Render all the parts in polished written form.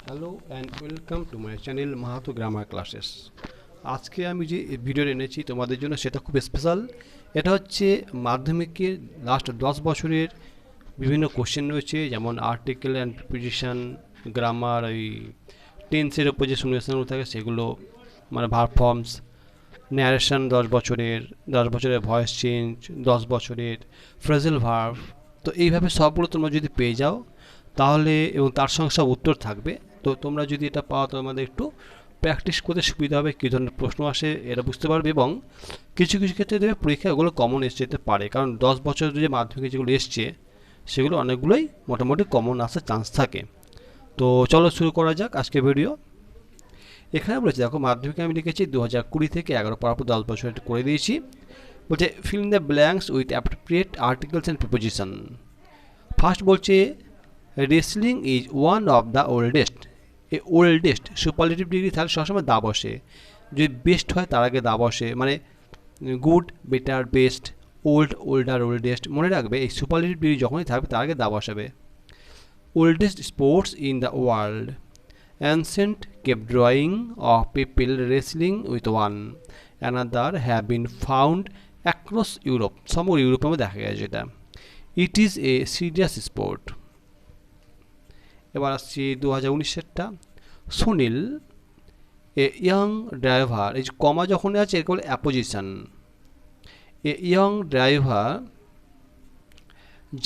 Hello and welcome to my channel Mahato grammar classes. আজকে আমি যে ভিডিও এনেছি তোমাদের জন্য সেটা খুব স্পেশাল। এটা হচ্ছে মাধ্যমিকের লাস্ট 10 বছরের বিভিন্ন কোশ্চেন রয়েছে, যেমন আর্টিকেল অ্যান্ড প্রিপোজিশন, গ্রামার, ওই টেন্সের ওপর যে শুনেশনগুলো থাকে সেগুলো, মানে ভার্ব ফর্মস, ন্যারেশন 10 বছরের, 10 বছরের ভয়েস চেঞ্জ, 10 বছরের ফ্রেজাল ভার্ব। তো এইভাবে সবগুলো তোমরা যদি পেয়ে যাও তাহলে, এবং তার সঙ্গে সব উত্তর থাকবে, তো তোমরা যদি এটা পাও তোমাদের একটু প্র্যাকটিস করতে সুবিধা হবে, কী ধরনের প্রশ্ন আসে এটা বুঝতে পারবে, এবং কিছু কিছু ক্ষেত্রে দেবে পরীক্ষা ওগুলো কমন এসে যেতে পারে, কারণ 10 বছর যে মাধ্যমিকে যেগুলো এসছে সেগুলো অনেকগুলোই মোটামুটি কমন আসার চান্স থাকে। তো চলো শুরু করা যাক আজকে ভিডিও। এখানে বলেছে, দেখো মাধ্যমিকে আমি লিখেছি 2020 থেকে 11 পড়ার পর 10 বছর করে দিয়েছি। বলছে fill in the blanks with appropriate articles and preposition. First বলছে wrestling is one of the oldest. এই ওল্ডেস্ট সুপারলেটিভ ডিগ্রি তাহলে সবসময় দা বসে, যদি বেস্ট হয় তার আগে দা বসে, মানে good, better, best, old, older, oldest, মনে রাখবে এই সুপারলেটিভ ডিগ্রি যখনই থাকবে তার আগে দা বসাবে। Oldest sports in the world. Ancient cave drawing of people wrestling with one another have been found across Europe. সমগ্র ইউরোপের মধ্যে দেখা গেছে এটা। It is a serious sport. এবার আসছি 2019-এরটা। সুনীল এ ইয়ং ড্রাইভার, এই যে কমা যখন আছে এর বলে apposition. A young driver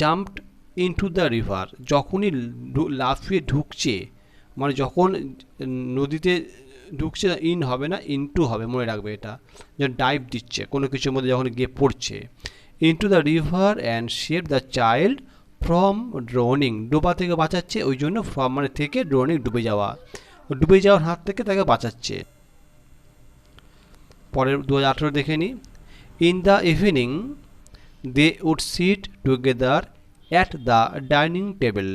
jumped into the river, যখনই লাফিয়ে ঢুকছে, মানে যখন নদীতে ঢুকছে, ইন হবে না, ইনটু হবে, মনে রাখবে এটা। যখন ডাইভ দিচ্ছে কোনো কিছুর মধ্যে, যখন গিয়ে পড়ছে, into the river and save the child from ড্রোনিং, ডোবা থেকে বাঁচাচ্ছে, ওই জন্য ফ্রম মানে থেকে, ড্রোনিং ডুবে যাওয়া, ডুবে যাওয়ার হাত থেকে তাকে বাঁচাচ্ছে। পরের 2018 দেখে নিই। In the evening they would sit together at the dining table.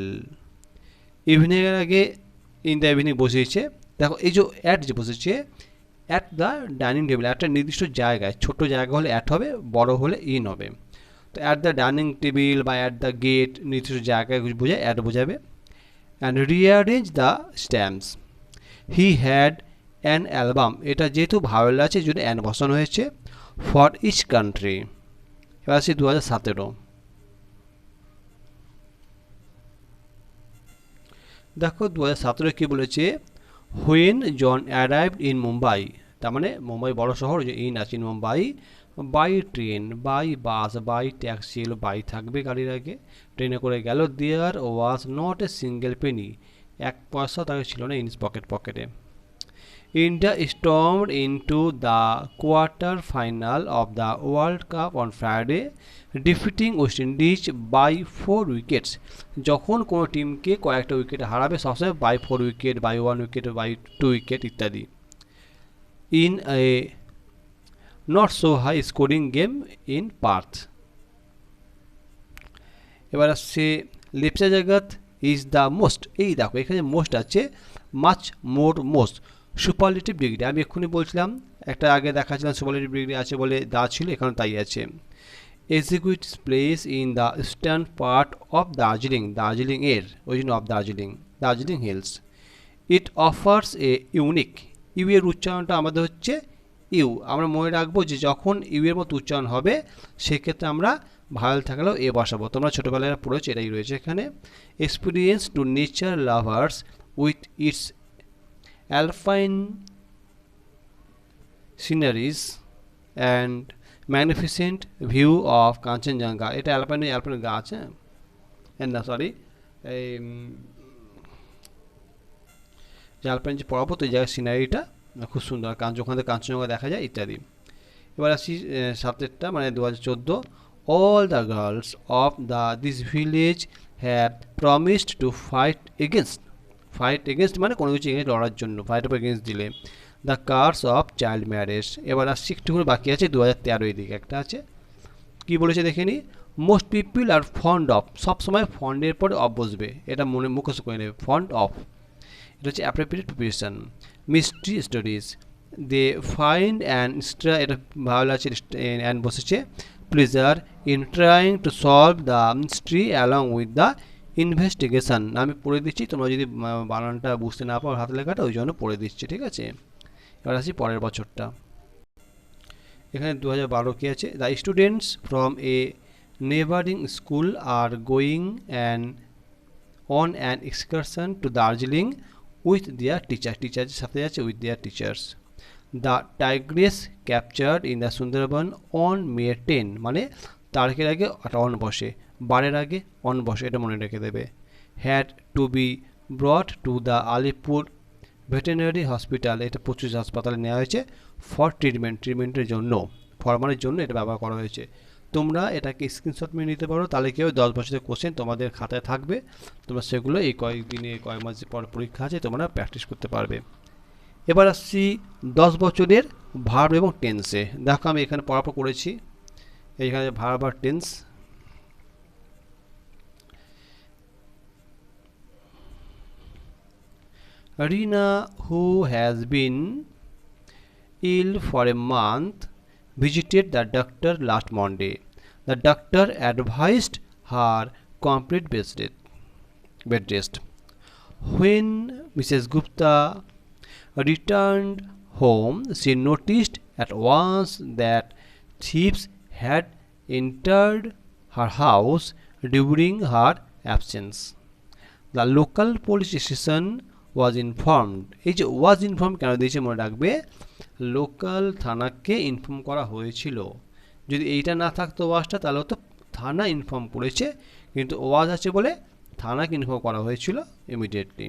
ইভিনিংয়ের আগে ইন দ্য ইভিনিং বসিয়েছে, দেখো এই যে অ্যাট যে বসেছে, অ্যাট দ্য ডাইনিং টেবিল, একটা নির্দিষ্ট জায়গায়, ছোট জায়গা হলে অ্যাট হবে, বড় হলে ইন হবে। তো অ্যাট দ্য ডাইনিং টেবিল বা অ্যাট দ্য গেট, নির্দিষ্ট জায়গায় বোঝায়, অ্যাট বোঝাবে। And rearrange the stamps. He had an album, এটা যেহেতু ভাওয়েল আছে এই জন্য অ্যান বসানো হয়েছে, ফর ইচ কান্ট্রি। এবার আসছি 2017। দেখো 2017 কী বলেছে, when John arrived in Mumbai, তার মানে মুম্বাই বড় শহর, যে ইন আছে, in Mumbai, by train, by bus, by taxi, এলো বাই থাকবে গাড়ির আগে, ট্রেনে করে গেল। There was not a single penny, এক পয়সা তাকে ছিল না ইন পকেটে। India stormed into the quarter final of the world cup on Friday, defeating West Indies by 4 wickets. যখন কোনো টিমকে কয়েকটা উইকেট হারাবে সবসময় by 4 wicket, by 1 wicket, by 2 wicket ইত্যাদি। In a not so high scoring game in Perth. এবার আসছে লেপচা জগৎ ইজ দ্য মোস্ট, এই দেখো এখানে মোস্ট আছে, much more most, superlative degree. আমি এক্ষুনি বলছিলাম, একটা আগে দেখাচ্ছিলাম সুপারলেটিভ ডিগ্রি আছে বলে দা ছিল, এখানে তাই আছে। Executive place in the eastern part of Darjeeling, Darjeeling এর ওই জন্য of Darjeeling, Darjeeling hills. It offers a unique, U এর উচ্চারণটা আমাদের হচ্ছে ইউ, আমরা মনে রাখবো যে যখন ইউ এর মতো উচ্চারণ হবে সেক্ষেত্রে আমরা ভাওয়েল থাকলেও এ বসাবো, তোমরা ছোটোবেলায় পড়েছো, এটাই রয়েছে এখানে। Experience to nature lovers with its alpine sceneries and magnificent view of Kanchenjunga, এটা অ্যালপাইন গাছ, হ্যাঁ না সরি, এই যে অ্যালপাইন যে পড়াবো, তো এই জায়গায় সিনারিটা খুব সুন্দর, ওখান থেকে কাঞ্চনজঙ্ঘা দেখা যায় ইত্যাদি। এবার আসছি 7-এরটা, মানে 2014। All the girls of the this village have promised to fight against, fight against মানে কোনো কিছু এগেনস্ট লড়ার জন্য, ফাইট অফ এগেনস্ট দিলে, the curse of child marriage. এবার আসছি একটুখানি বাকি আছে 2013 এদিকে একটা আছে, কী বলেছে দেখে নি। Most people are fond of, সবসময় ফন্ডের পরে অফ বসবে, এটা মনে মুখস্থ করে নেবে, ফন্ড অফ, এটা হচ্ছে appropriate preparation. Mystery stories, they find and এটা ভালো আছে, অ্যান্ড বসেছে, pleasure in trying to solve the mystery along with the investigation আমি পড়ে দিচ্ছি, তোমরা যদি বানানটা বুঝতে না পারো হাতে লেখাটা ওই জন্য পড়ে দিচ্ছি, ঠিক আছে। এবার আসি পরের বছরটা। এখানে 2012 কি আছে, the students from a neighbouring school are going on an excursion to Darjeeling with their teacher, টিচারের সাথে আছে with their teachers. The tigress captured in the Sundarban on May 10, মানে তারিখের আগে একটা অন বসে, বারের আগে অন বসে, এটা মনে রেখে দেবে। Had to be brought to the Alipore veterinary hospital, এটা পশু হাসপাতালে নেওয়া হয়েছে ফর ট্রিটমেন্টের জন্য, ফরমানের জন্য এটা ব্যবহার করা হয়েছে। তোমরা এটাকে স্ক্রিনশট নিয়ে নিতে পারো, তাহলে কেউ 10 বছরের কোশ্চেন তোমাদের খাতায় থাকবে, তোমরা সেগুলো এই কয়েকদিনে কয়েক মাস পর পরীক্ষা আছে তোমরা প্র্যাকটিস করতে পারবে। এবার আসছি 10 বছরের ভার্ব এবং টেন্সে। দেখো আমি এখানে পড়াপড় করেছি, এইখানে ভার্ব আর tense. Rina, who has been ill for a month, visited the doctor last Monday. The doctor advised her complete bed rest. When Mrs. Gupta returned home, she noticed at once that thieves had entered her house during her absence. The local police station was informed. এই যে ওয়াজ inform কেন দিয়েছে মনে রাখবে, local থানাকে inform করা হয়েছিল। যদি এইটা না থাকতো ওয়াজটা, তাহলে তো থানা ইনফর্ম করেছে, কিন্তু ওয়াজ আছে বলে থানাকে ইনফর্ম করা হয়েছিল ইমিডিয়েটলি।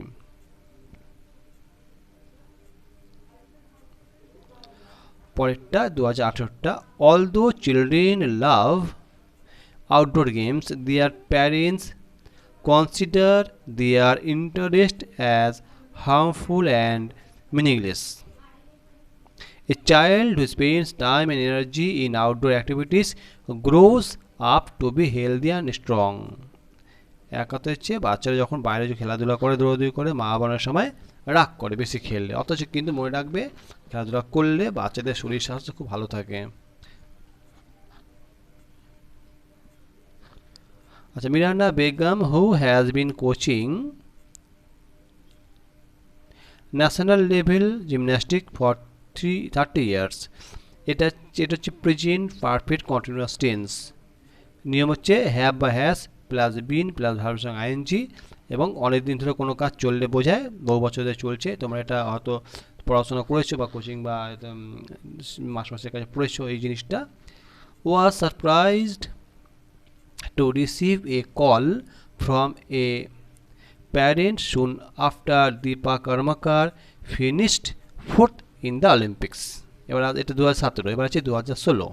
পরেরটা 2018টা, although children love outdoor games, their parents consider their interest as harmful and meaningless. A child who spends time and energy in outdoor activities grows up to be healthy and strong. এক কথা হচ্ছে বাচ্চারা যখন বাইরে খেলাধুলা করে, দৌড়াদৌড়ি করে, মা বাবার সময় রাগ করে বেশি খেললে, অথচ কিন্তু মনে রাখবে খেলাধুলা করলে বাচ্চাদের শরীর স্বাস্থ্য খুব ভালো থাকে। আচ্ছা, Miranda Begum, who has been coaching national level gymnastic for 30 years, এটা হচ্ছে প্রেজেন্ট পারফেক্ট কন্টিনিউয়াস টেন্স। নিয়ম হচ্ছে হ্যাভ বা হ্যাজ প্লাস বিন প্লাস ভার্বের সঙ্গে আইএনজি, এবং অনেক দিন ধরে কোনো কাজ চললে বোঝায়, বহু বছর ধরে চলছে। তোমরা এটা হয়তো পড়াশোনা করেছো বা কোচিং বা মাসের কাছে পড়েছো এই জিনিসটা। Was surprised to receive a call from a parent soon after Deepa Karmakar finished fourth in the Olympics. এবার এটা 2017, এবার আছে 2016।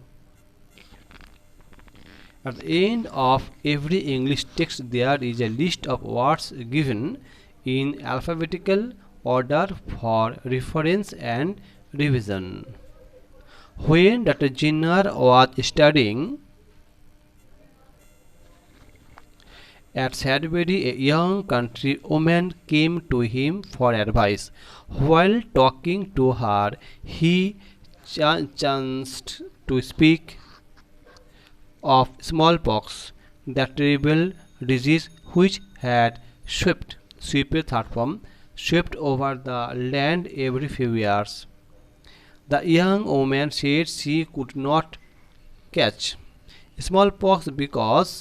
At the end of every English text there is a list of words given in alphabetical order for reference and revision. When Dr. Jinnah was studying at Sudbury, a young country woman came to him for advice. While talking to her, he chanced to speak of smallpox, that terrible disease which had swept over the land every few years. The young woman said she could not catch smallpox because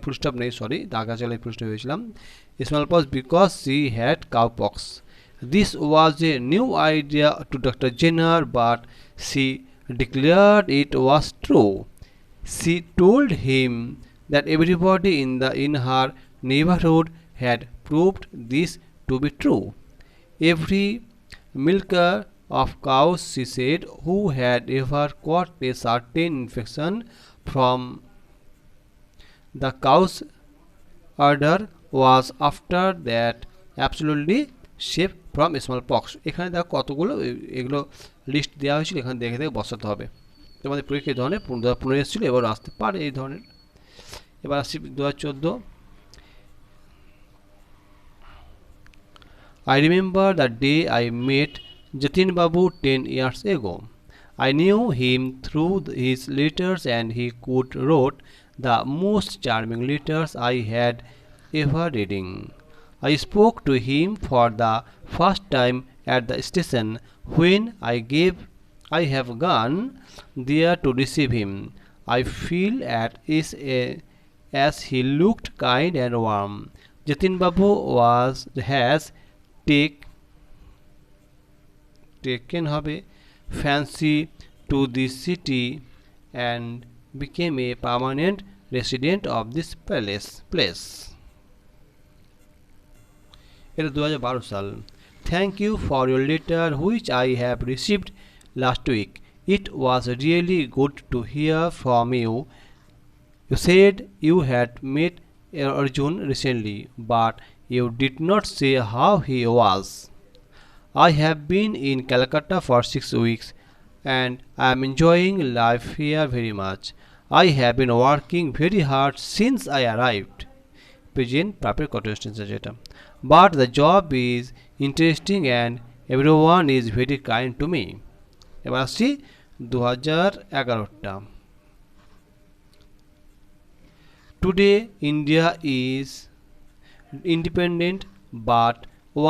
full stop নেই, sorry দাগা চলে full stop হয়েছিলাম, smallpox because she had cowpox. This was a new idea to Dr. Jenner, but she declared it was true. She told him that everybody in her neighborhood had proved this to be true. Every milker of cows, she said, who had ever caught a certain infection from the cow's udder was after that absolutely safe from smallpox. এখানে দেখো কতগুলো এগুলো list দেওয়া হয়েছিল, এখানে দেখে দেখে বসাতে হবে। তোমাদের পরীক্ষা এই ধরনের পুনরায় এসেছিল, এবার আসতে পারে এই ধরনের। এবার আসছি 2014। I remember the day I met Jatin Babu 10 years ago. I knew him through his letters, and he could wrote the most charming letters I had ever reading. I spoke to him for the first time at the station when I have gone there to receive him. I feel at ease as he looked kind and warm. Jatin Babu has take taken hobe fancy to the city and became a permanent resident of this place. এটা 2012 সাল. Thank you for your letter which I have received last week. It was really good to hear from you. You said you had met Arjun recently, but you did not say how he was. I have been in Calcutta for 6 weeks and I am enjoying life here very much. I have been working very hard since I arrived. Present proper quotation যেটা. But the job is interesting and everyone is very kind to me. এবার আসছি 2011টা. Today India is independent, but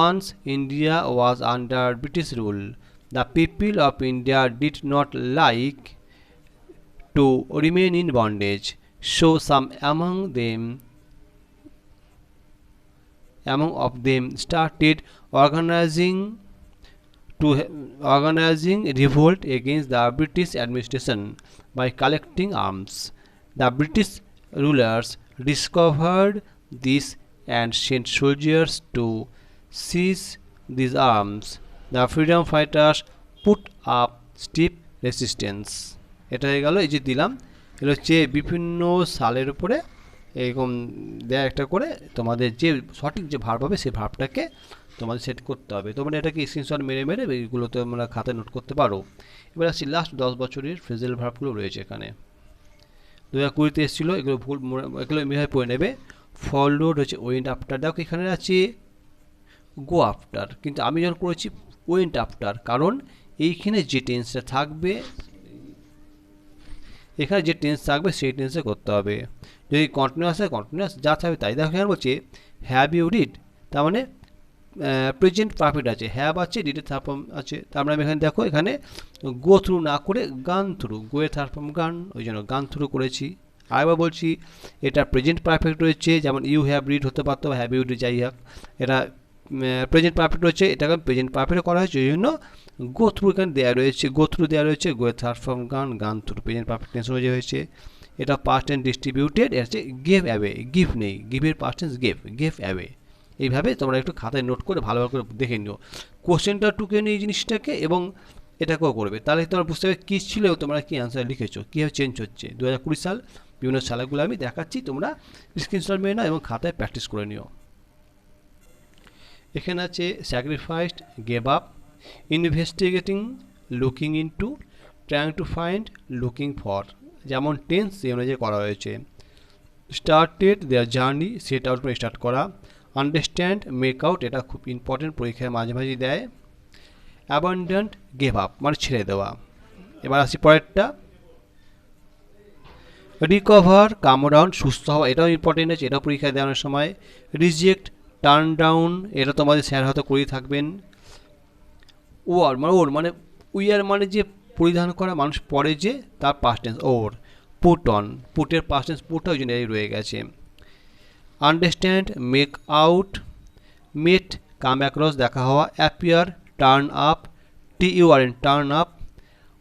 once India was under British rule, the people of India did not like to remain in bondage, so some among of them started organizing revolt against the British administration by collecting arms. The British rulers discovered this and sent soldiers to seize these arms. The freedom fighters put up stiff resistance. এটা হয়ে গেল, এই যে দিলাম এগুলো হচ্ছে বিভিন্ন সালের উপরে এরকম দেয়া একটা করে তোমাদের যে সঠিক যে ভার্ব হবে সেই ভার্বটাকে তোমাদের সেট করতে হবে। তোমরা এটাকে স্ক্রিনশট মেরে এইগুলো তোমরা খাতায় নোট করতে পারো। এবার আসছি লাস্ট 10 বছরের ফ্রেজাল ভার্বগুলো রয়েছে এখানে। 2020-তে এসেছিলো, এগুলো এমনিভাবে পড়ে নেবে। ফলোড হচ্ছে ওয়েন্ট আফটার, দেখো এখানে আছে গো আফটার, কিন্তু আমি যখন করেছি ওয়েন্ট আফটার, কারণ এইখানে যে টেন্সটা থাকবে এখানে যে টেন্স থাকবে সেই টেন্সে করতে হবে। যদি কন্টিনিউয়াস হয় কন্টিনিউয়াস, যা থাকবে তাই। দেখো এখানে বলছে হ্যাভ ইউ রিড, তার মানে প্রেজেন্ট পারফেক্ট আছে, হ্যাভ আছে, ডিডের থার্ড ফর্ম আছে। তারপরে আমি এখানে দেখো এখানে গো থ্রু না করে গান থ্রু, গো এর থার্ড ফর্ম গান, ওই জন্য গান থ্রু করেছি। আরেকবার বলছি এটা প্রেজেন্ট পারফেক্ট রয়েছে, যেমন ইউ হ্যাভ রিড হতে পারতো, হ্যাভ ইউ রিড যাই হোক, এটা প্রেজেন্ট পারফেক্ট রয়েছে, এটাকে প্রেজেন্ট পারফেক্ট করা হয়েছে, ওই জন্য গো থ্রু এখানে দেওয়া রয়েছে, গো থ্রু দেওয়া রয়েছে, গো এর থার্ড ফর্ম গান, গান থ্রু প্রেজেন্ট পারফেক্ট টেন্স হয়েছে। এটা পাস্ট টেন্স ডিস্ট্রিবিউটেড, এটা হচ্ছে গেভ অ্যাওয়ে, গিভ নেই, গিভের পাস্ট টেন্স গেভ অ্যাওয়ে। এইভাবে তোমরা একটু খাতায় নোট করে ভালোভাবে করে দেখে নিও, কোশ্চেনটা টুকে নিও এই জিনিসটাকে, এবং এটাকেও করবে, তাহলে তোমরা বুঝতে পারবে কী ছিল তোমরা কী অ্যান্সার লিখেছো, কীভাবে চেঞ্জ হচ্ছে। 2020 সাল বিভিন্ন সালগুলো আমি দেখাচ্ছি, তোমরা স্ক্রিনশট মেরে নাও এবং খাতায় প্র্যাকটিস করে নিও। এখানে আছে sacrificed, gave up, investigating, looking into, trying to find, looking for, যেমন টেন্স সেই অনুযায়ী করা হয়েছে। Started their journey, set out করে স্টার্ট করা। আন্ডারস্ট্যান্ড, মেক আউট, এটা খুব ইম্পর্টেন্ট, পরীক্ষায় মাঝে মাঝে দেয়। অ্যাবান্ডেন্ট, গেভ আপ মানে ছেড়ে দেওয়া। এবার আসি পরেরটা, রিকভার, কাম ডাউন, সুস্থ হওয়া, এটাও ইম্পর্টেন্ট আছে, এটাও পরীক্ষায় দেওয়ার সময়। রিজেক্ট, টার্ন ডাউন, এটা তোমাদের স্যার হয়তো করেই থাকবেন। ওর মানে উইয়ার মানে যে পরিধান করা, মানুষ পরে যে, তার পাস্ট টেন্স ওর। পুট অন, পুটের পাস্ট টেন্স পুট, ওই জন্য রয়ে গেছে। Understand, make out, met, come across, দেখা হওয়া। Appear, turn up, TURN, turn up.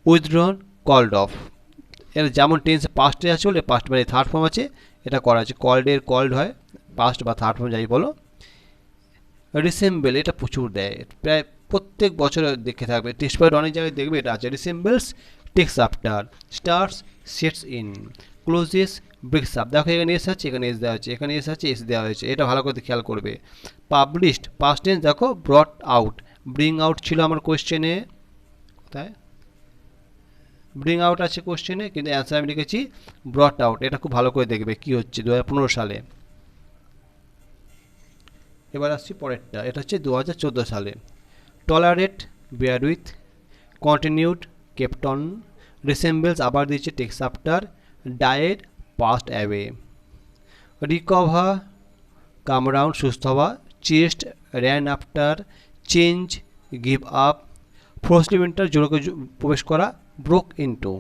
Withdrawn, called off, এটা যেমন টেন্সে পাস্টে আছে বলে পাস্ট মানে থার্ড ফর্ম আছে, এটা করা আছে। কল্ডের কল্ড হয়, পাস্ট বা থার্ড ফর্ম যাই বলো। রিসেম্বল, এটা প্রচুর দেয়, প্রায় প্রত্যেক বছর দেখে থাকবে, টেস্ট পেপার অনেক জায়গায় দেখবে এটা আছে। Resembles, takes after. Starts, sets in. Closes, breaks up, দেখো এখানে এস আছে, এখানে এস দেওয়া হয়েছে, এখানে এস আছে, এস দেওয়া হয়েছে, এটা ভালো করে খেয়াল করবে। পাবলিশড, পাস্ট টেন্স দেখো, ব্রট আউট, ব্রিং আউট ছিল আমার কোয়েশ্চেনে, কোথায় ব্রিং আউট আছে কোয়েশ্চেনে, কিন্তু অ্যান্সার আমি লিখেছি ব্রট আউট, এটা খুব ভালো করে দেখবে কি হচ্ছে 2015 সালে। এবার আসছি পরেরটা, এটা হচ্ছে 2014 সালে। Tolerate, bear with. Continued, kept on. Resembles আবার দিয়েছে takes after. Died, passed away. Recover, come round সুস্থ হওয়া, chased ran after, change give up, forcibly enter জোরকে প্রবেশ করা, broke into,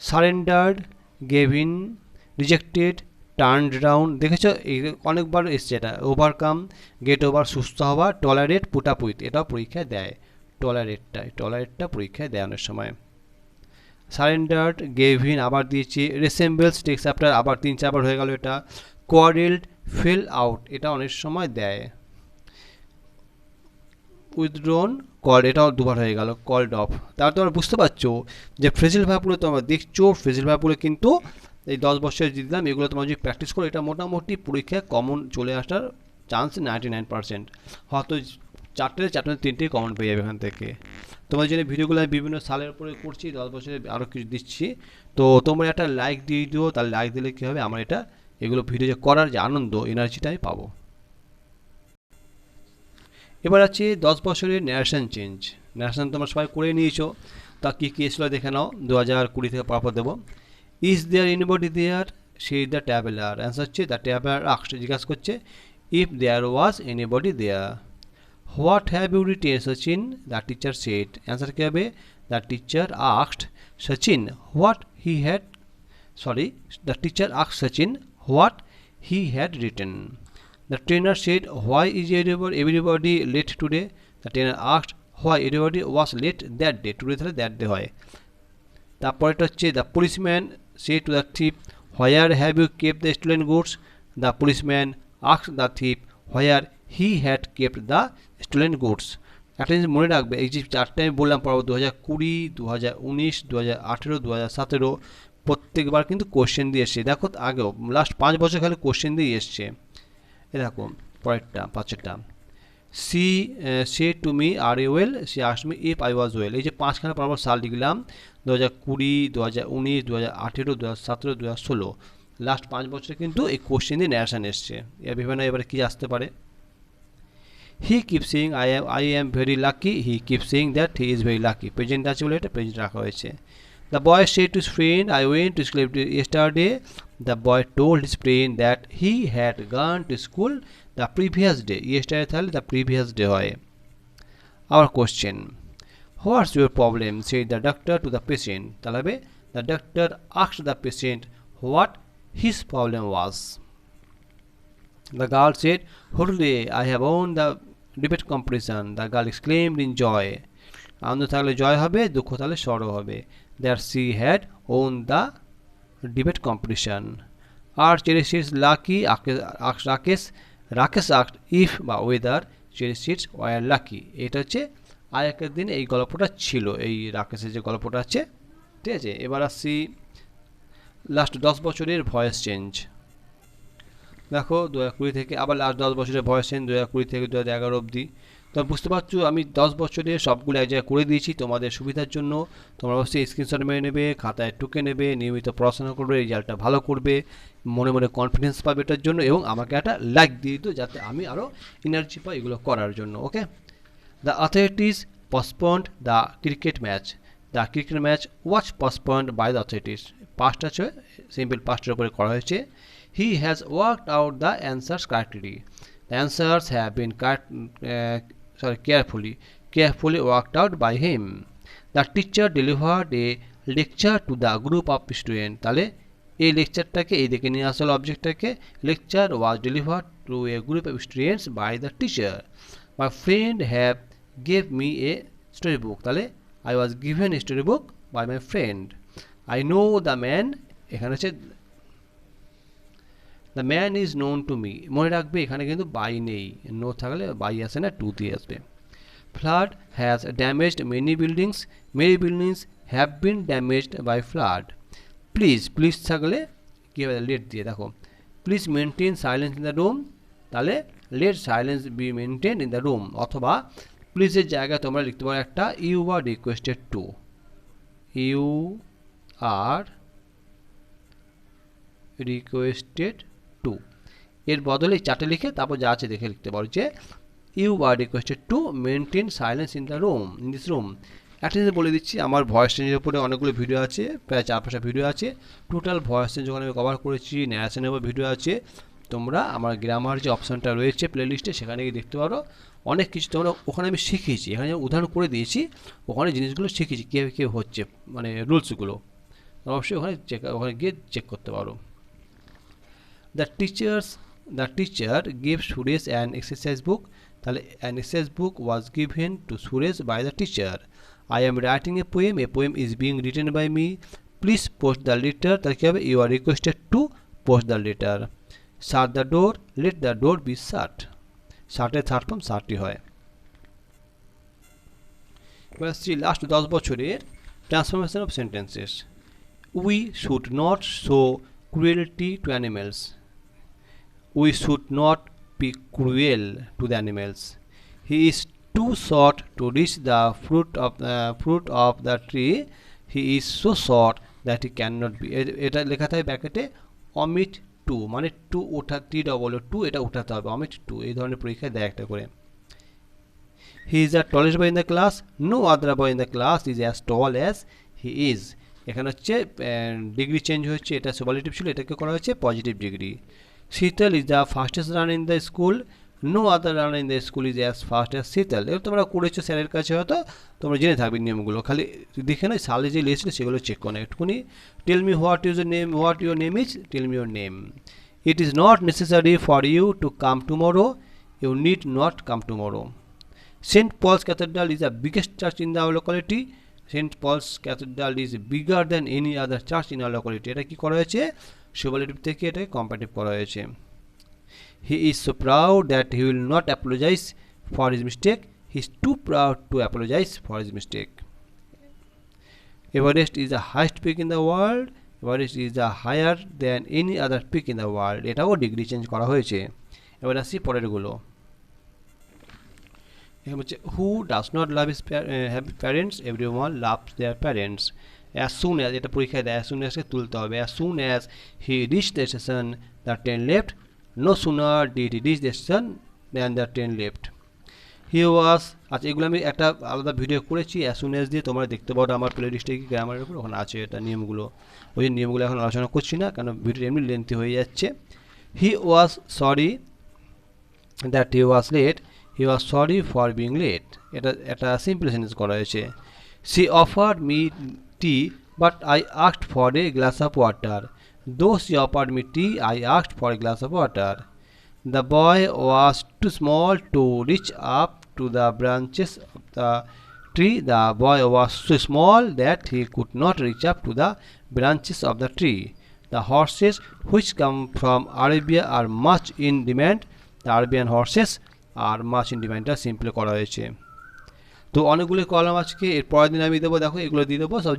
surrendered, gave in, rejected, turned round. দেখেছো এই অনেকবার এসছে এটা। ওভারকাম, গেট ওভার সুস্থ হওয়া, টলারেট, পুট আপ উইথ, এটাও পরীক্ষায় দেয়। টলারেটটা পরীক্ষায় দেয় অনেক সময়। সারেন্ডার্ড, গেভ ইন আবার দিয়েছি, রেসেম্বলস টেক্স আফটার আবার 3-4 বার হয়ে গেল এটা। কোয়ারেল্ড, ফেল আউট, এটা অনেক সময় দেয়। উইথড্রন, কল, এটাও 2বার হয়ে গেল। Called of. তাহলে তোমরা বুঝতে পারছো যে ফ্রেজাল ভার্বগুলো তোমরা দেখছো, ফ্রেজাল ভার্বগুলো কিন্তু এই 10 বছরের দিলাম, এগুলো তোমরা যদি প্র্যাকটিস করো এটা মোটামুটি পরীক্ষায় কমন চলে আসার চান্স 99%। হয়তো 4টেই কমন পেয়ে যাবে এখান থেকে। তোমার জন্য ভিডিওগুলো আমি বিভিন্ন সালের উপরে করছি, 10 বছরের আরও কিছু দিচ্ছি। তো তোমরা একটা লাইক দিয়ে দিও, তাহলে লাইক দিলে কী হবে, আমার এগুলো ভিডিও যে করার যে আনন্দ, এনার্জিটা আমি পাবো। এবার আছে 10 বছরের ন্যারেশন চেঞ্জ। ন্যারেশন তোমরা সবাই করে নিয়েছো, তা কী কী এসেছিলো দেখে নাও। 2020 থেকে পরপর দেবো। Is there anybody there, says the traveller. Answer হচ্ছে দ্য ট্রাভেলার আস্কড, জিজ্ঞাসা করছে if there was anybody there. What have you written Sachin, the teacher said. Answer কী হবে, the teacher asked Sachin what he had, the teacher asked Sachin what he had written. The trainer said, why is everybody late today? The trainer asked, why everybody was late that day. Today তাহলে that day হয়। তারপরেটা হচ্ছে the policeman said to the thief, where have you kept the stolen goods? The policeman asked the thief where he had kept the stolen goods. একটা জিনিস মনে রাখবে, এই যে 4টে আমি বললাম পড়াবো, 2020, 2019, 2018, 2017, প্রত্যেকবার কিন্তু কোশ্চেন দিয়ে এসছে। দেখো আগেও লাস্ট 5 বছর খালি কোশ্চেন দিয়ে এসছে। এরকম পরেরটা 5টা, she said to me are you well, she asked me if I was well. এই যে 5খানা পরপর সাল লিখলাম, 2020, 2019, 2018, 2017, 2016, লাস্ট 5 বছরে কিন্তু এই কোশ্চেন দিয়ে ন্যারেশন এসছে। এর বিভিন্ন এবারে কী আসতে পারে, he keep saying I am very lucky, he keep saying that he is very lucky. Present আছে বলে এটা প্রেজেন্ট রাখা হয়েছে। The boy said to his friend, I went to school yesterday. The boy told his friend that he had gone to school the previous day. Yesterday তাহলে the previous day হয়। Our question, what's your problem? Said the doctor to the patient. তাহলে the doctor asked the patient what his problem was. The girl said, hooray, I have won the debate competition. The girl exclaimed in joy. আনন্দ থাকলে জয় হবে, দুঃখ থাকলে সরো হবে। That she had won the debate competition. Are cherry seeds lucky? Rakesh asked if বা whether cherry seeds were lucky. এটা হচ্ছে আগের দিন এই গল্পটা ছিল, এই রাকেশের যে গল্পটা আছে, ঠিক আছে। এবার আসছি লাস্ট 10 বছরের ভয়েস চেঞ্জ। দেখো 2020 থেকে আবার লাস্ট 10 বছরের ভয়েস চেঞ্জ 2020 থেকে 2011 অবধি। তো বুঝতে পারছো আমি 10 বছরের সবগুলো এক জায়গায় করে দিয়েছি তোমাদের সুবিধার জন্য। তোমরা অবশ্যই স্ক্রিনশট মেরে নেবে, খাতায় টুকে নেবে, নিয়মিত পড়াশোনা করবে, রেজাল্টটা ভালো করবে, মনে মনে কনফিডেন্স পাবে এটার জন্য, এবং আমাকে একটা লাইক দিয়ে দিও যাতে আমি আরও এনার্জি পাই এগুলো করার জন্য। Okay. The authorities postponed the cricket match. The cricket match was postponed by the authorities. Past আছে, সিম্পল পাস্টের উপরে করা হয়েছে। He has worked out the answers correctly. The answers have been carefully worked out by him. The teacher delivered a lecture to the group of students. তাহলে এই লেকচারটাকে এই দিকে নিয়ে আসলে অবজেক্টটাকে, lecture was delivered to a group of students by the teacher. My friend have gave me a storybook. তাহলে I was given a storybook by my friend. I know the man, এখানে হচ্ছে the man is known to me. মনে রাখবে এখানে কিন্তু by নেই, no থাকলে by আসে না, টু দিয়ে আসবে। Flood has damaged many buildings. Many buildings have been damaged by flood. Please থাকলে কি হবে, লেট দিয়ে দেখো, please maintain silence in the room, তাহলে let silence be maintain in the room. অথবা প্লিজের জায়গায় তোমরা লিখতে পারো একটা you are requested to, you are requested to, এর বদলে 4টে লিখে তারপর যা আছে দেখে লিখতে পারো যে you are requested to maintain silence in the room, in this room. একটা জিনিস বলে দিচ্ছি, আমার ভয়েস চেঞ্জের উপরে অনেকগুলো ভিডিও আছে, প্রায় 4-5টা ভিডিও আছে। টোটাল ভয়েস চেঞ্জ যখন আমি কভার করেছি, ন্যারেশনের উপর ভিডিও আছে। তোমরা আমার গ্রামার যে অপশানটা রয়েছে প্লে লিস্টে, সেখানে গিয়ে দেখতে পারো। অনেক কিছু তোমরা ওখানে আমি শিখিয়েছি, এখানে উদাহরণ করে দিয়েছি, ওখানে জিনিসগুলো শিখিয়েছি কীভাবে কী হচ্ছে, মানে রুলসগুলো অবশ্যই ওখানে গিয়ে চেক করতে পারো। The teacher give Suresh an exercise book. তাহলে an exercise book was given to Suresh by the teacher. I am writing a poem is being written by me. Please post the letter. তাহলে কী হবে, you are requested to post the letter. Shut the door, let the door be shut. শার্টের third form শার্টই হয়। এবার আসছি last 10 বছরের transformation of sentences. We should not show cruelty to animals. We should not be cruel to the animals. He is too short to reach the fruit of the tree. He is so short that he cannot be, এটা লেখা থাকে ব্র্যাকেটে omit to, মানে two ওঠা, T double two, এটা উঠাতে হবে, omit to। এই ধরনের পরীক্ষায় দেয় একটা করে। He is the tallest boy in the class. No other boy in the class is as tall as he is. এখানে হচ্ছে ডিগ্রি চেঞ্জ হচ্ছে, এটা সুপারলেটিভ ছিল, এটাকে করা হচ্ছে positive degree. Shital is the fastest run in the school. No other runner in the school is as fast as Shital. এবার তোমরা করেছো স্যারের কাছে, হয়তো তোমরা জেনে থাকবে নিয়মগুলো, খালি দেখে নয় সালে যে লিখেছিল সেগুলো চেক করো একটুখানি। Tell me what your name is, tell me your name. It is not necessary for you to come tomorrow, you need not come tomorrow. Saint Paul's Cathedral is the biggest church in the locality. Saint Paul's Cathedral is bigger than any other church in our locality. এটা কি করা হয়েছে, superlative থেকে এটাকে comparative করা হয়েছে। He is so proud that he will not apologize for his mistake. He is too proud to apologize for his mistake. Everest is the highest peak in the world. Everest is the higher than any other peak in the world. এটাও degree change করা হয়েছে। এবার আসি পরের গুলো। এখানে হচ্ছে who does not love his parents, everyone loves their parents. As soon as, এটা পরীক্ষায় দেয়, as soon as কে তুলতে হবে। As soon as he reached the station, the train left. No sooner did he reach the station than the train left. He was, আচ্ছা এগুলো আমি একটা আলাদা ভিডিও করেছি as soon as দিয়ে, তোমরা দেখতে পারো আমার প্লে লিস্টে কি গ্রামারের উপর, ওখানে আছে এটা নিয়মগুলো। ওই যে নিয়মগুলো এখন আলোচনা করছি না, কারণ ভিডিও এমনি লেন্থি হয়ে যাচ্ছে। He was sorry that he was late. He was sorry for being late. এটা একটা সিম্পল সেন্টেন্স করা হয়েছে। She offered me tea but I asked for a glass of water. Though she offered me tea, I asked for a glass of water. The boy was too small to reach up to the branches of the tree. The boy was so small that he could not reach up to the branches of the tree. The horses which come from Arabia are much in demand. The Arabian horses are much in demand. এটা simple করা হয়েছে। তো অনেকগুলো column আজকে, এর পরের দিন আমি দেবো, দেখো এগুলো দিয়ে দেবো সব